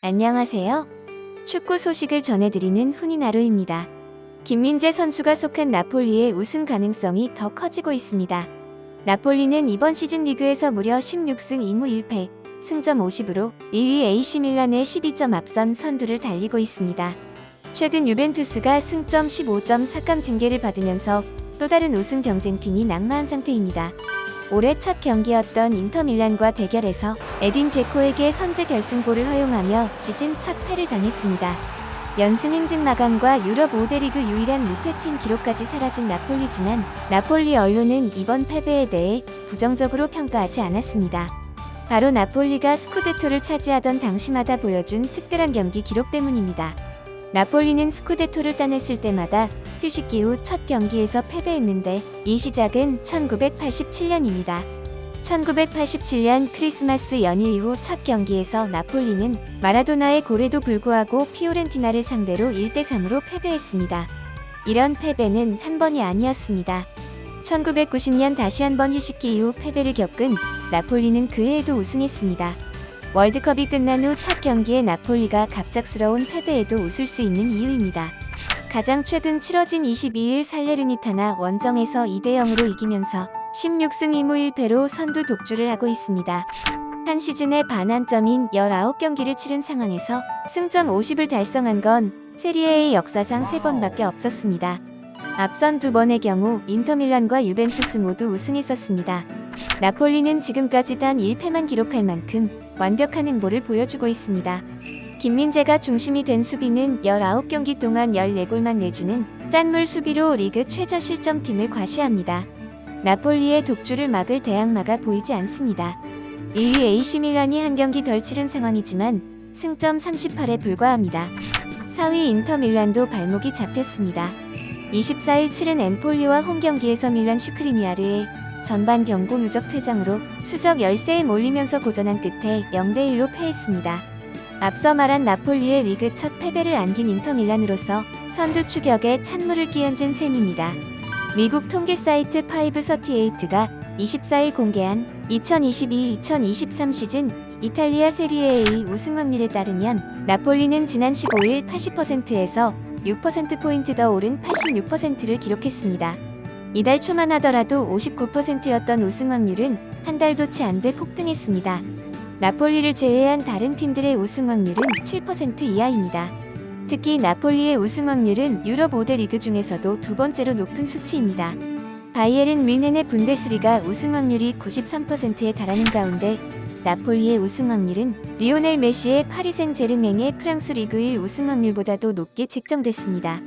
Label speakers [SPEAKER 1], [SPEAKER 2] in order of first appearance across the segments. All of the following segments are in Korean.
[SPEAKER 1] 안녕하세요. 축구 소식을 전해드리는 훈이나루입니다. 김민재 선수가 속한 나폴리의 우승 가능성이 더 커지고 있습니다. 나폴리는 이번 시즌 리그에서 무려 16승 2무 1패, 승점 50으로 2위 AC밀란의 12점 앞선 선두를 달리고 있습니다. 최근 유벤투스가 승점 15점 삭감 징계를 받으면서 또 다른 우승 경쟁팀이 낙마한 상태입니다. 올해 첫 경기였던 인터밀란과 대결에서 에딘 제코에게 선제 결승골을 허용하며 시즌 첫 패를 당했습니다. 연승 행진 마감과 유럽 5대 리그 유일한 무패팀 기록까지 사라진 나폴리지만 나폴리 언론은 이번 패배에 대해 부정적으로 평가하지 않았습니다. 바로 나폴리가 스쿠데토를 차지하던 당시마다 보여준 특별한 경기 기록 때문입니다. 나폴리는 스쿠데토를 따냈을 때마다 휴식기 후 첫 경기에서 패배했는데 이 시작은 1987년입니다. 1987년 크리스마스 연휴 이후 첫 경기에서 나폴리는 마라도나의 골에도 불구하고 피오렌티나를 상대로 1대3으로 패배했습니다. 이런 패배는 한 번이 아니었습니다. 1990년 다시 한 번 휴식기 이후 패배를 겪은 나폴리는 그 해에도 우승했습니다. 월드컵이 끝난 후 첫 경기에 나폴리가 갑작스러운 패배에도 웃을 수 있는 이유입니다. 가장 최근 치러진 22일 살레르니타나 원정에서 2대0으로 이기면서 16승 2무 1패로 선두 독주를 하고 있습니다. 한 시즌의 반환점인 19경기를 치른 상황에서 승점 50을 달성한 건 세리에의 역사상 3번밖에 없었습니다. 앞선 2번의 경우 인터밀란과 유벤투스 모두 우승했었습니다. 나폴리는 지금까지 단 1패만 기록할 만큼 완벽한 행보를 보여주고 있습니다. 김민재가 중심이 된 수비는 19경기 동안 14골만 내주는 짠물 수비로 리그 최저 실점팀을 과시합니다. 나폴리의 독주를 막을 대항마가 보이지 않습니다. 1위 AC밀란이 한 경기 덜 치른 상황이지만 승점 38에 불과합니다. 4위 인터밀란도 발목이 잡혔습니다. 24일 치른 엠폴리와 홈경기에서 밀란 슈크리니아르에 전반 경고 누적 퇴장으로 수적 열세에 몰리면서 고전한 끝에 0대1로 패했습니다. 앞서 말한 나폴리의 리그 첫 패배를 안긴 인터밀란으로서 선두 추격에 찬물을 끼얹은 셈입니다. 미국 통계 사이트 538가 24일 공개한 2022-2023 시즌 이탈리아 세리에의 우승 확률에 따르면 나폴리는 지난 15일 80%에서 6%포인트 더 오른 86%를 기록했습니다. 이달 초만 하더라도 59%였던 우승 확률은 한 달도 채 안 돼 폭등했습니다. 나폴리를 제외한 다른 팀들의 우승 확률은 7% 이하입니다. 특히 나폴리의 우승 확률은 유럽 5대 리그 중에서도 두 번째로 높은 수치입니다. 바이에른 뮌헨의 분데스리가 우승 확률이 93%에 달하는 가운데 나폴리의 우승 확률은 리오넬 메시의 파리 생제르맹의 프랑스 리그 1 우승 확률보다도 높게 책정됐습니다.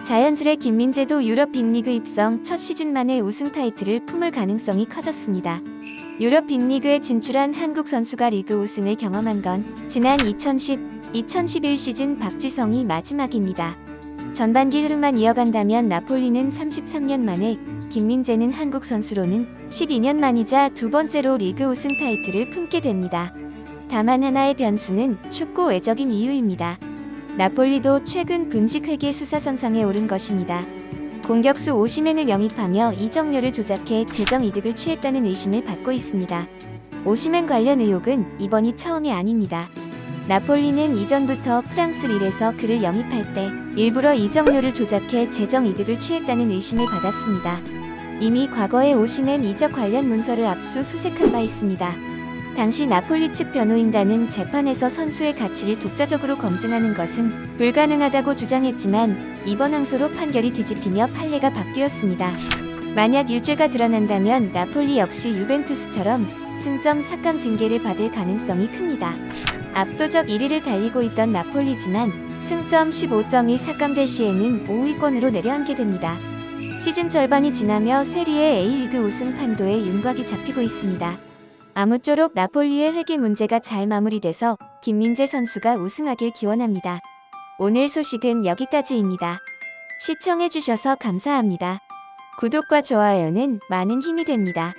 [SPEAKER 1] 자연스레 김민재도 유럽 빅리그 입성 첫 시즌 만에 우승 타이틀을 품을 가능성이 커졌습니다. 유럽 빅리그에 진출한 한국 선수가 리그 우승을 경험한 건 지난 2010-2011 시즌 박지성이 마지막입니다. 전반기 흐름만 이어간다면 나폴리는 33년 만에, 김민재는 한국 선수로는 12년 만이자 두 번째로 리그 우승 타이틀을 품게 됩니다. 다만 하나의 변수는 축구 외적인 이유입니다. 나폴리도 최근 분식 회계 수사선상에 오른 것입니다. 공격수 오시멘을 영입하며 이적료를 조작해 재정 이득을 취했다는 의심을 받고 있습니다. 오시멘 관련 의혹은 이번이 처음이 아닙니다. 나폴리는 이전부터 프랑스 릴에서 그를 영입할 때 일부러 이적료를 조작해 재정 이득을 취했다는 의심을 받았습니다. 이미 과거에 오시멘 이적 관련 문서를 압수수색한 바 있습니다. 당시 나폴리 측 변호인단은 재판에서 선수의 가치를 독자적으로 검증하는 것은 불가능하다고 주장했지만 이번 항소로 판결이 뒤집히며 판례가 바뀌었습니다. 만약 유죄가 드러난다면 나폴리 역시 유벤투스처럼 승점 삭감 징계를 받을 가능성이 큽니다. 압도적 1위를 달리고 있던 나폴리지만 승점 15점이 삭감될 시에는 5위권으로 내려앉게 됩니다. 시즌 절반이 지나며 세리에 A리그 우승 판도에 윤곽이 잡히고 있습니다. 아무쪼록 나폴리의 회계 문제가 잘 마무리돼서 김민재 선수가 우승하길 기원합니다. 오늘 소식은 여기까지입니다. 시청해주셔서 감사합니다. 구독과 좋아요는 많은 힘이 됩니다.